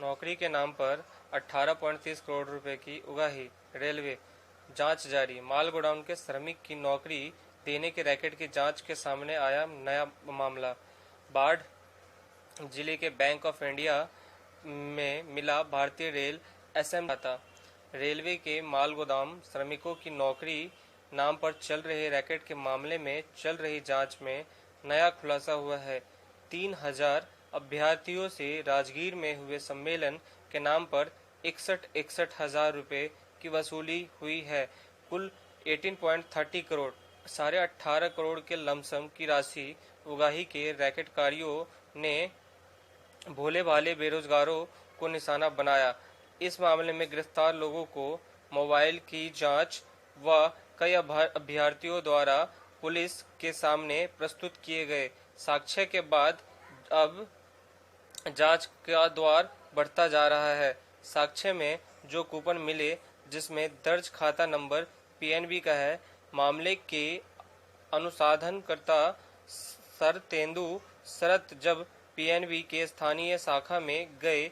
नौकरी के नाम पर 18.30 करोड़ रुपए की उगाही। रेलवे जांच जारी। माल गोडाउन के श्रमिक की नौकरी देने के रैकेट की जांच के सामने आया नया मामला। बाढ़ जिले के बैंक ऑफ इंडिया में मिला भारतीय रेल एसएम खाता। रेलवे के माल गोदाम श्रमिकों की नौकरी नाम पर चल रहे रैकेट के मामले में चल रही जांच में नया खुलासा हुआ है। 3000 अभ्यर्थियों से राजगीर में हुए सम्मेलन के नाम पर 61 हजार रुपए की वसूली हुई है। कुल 18.30 करोड़ 18.5 करोड़ के लमसम की राशि उगाही के रैकेटकारियों ने भोले भाले बेरोजगारों को निशाना बनाया। इस मामले में गिरफ्तार लोगों को मोबाइल की जांच व कई अभ्यर्थियों द्वारा पुलिस के सामने प्रस्तुत किए गए साक्ष्य के बाद अब जांच का द्वार बढ़ता जा रहा है। साक्ष्य में जो कूपन मिले, जिसमें दर्ज खाता नंबर पीएनबी का है, मामले के अनुसंधानकर्ता शरतेंदु शरत जब पीएनबी के स्थानीय शाखा में गए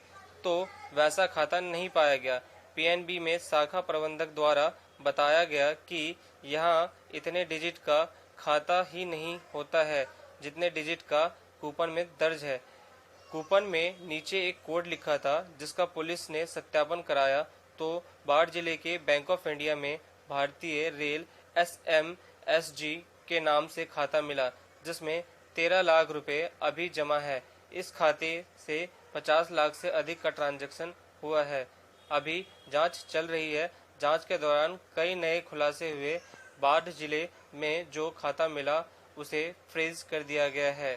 तो वैसा खाता नहीं पाया गया। पीएनबी में शाखा प्रबंधक द्वारा बताया गया कि यहाँ इतने डिजिट का खाता ही नहीं होता है जितने डिजिट का कूपन में दर्ज है। कूपन में नीचे एक कोड लिखा था, जिसका पुलिस ने सत्यापन कराया तो बाढ़ जिले के बैंक ऑफ इंडिया में भारतीय रेल एसएमएसजी के नाम से खाता मिला, जिसमें 13 लाख रुपए अभी जमा है। इस खाते से 50 लाख से अधिक का ट्रांजैक्शन हुआ है। अभी जांच चल रही है। जांच के दौरान कई नए खुलासे हुए। बाढ़ जिले में जो खाता मिला उसे फ्रीज कर दिया गया है।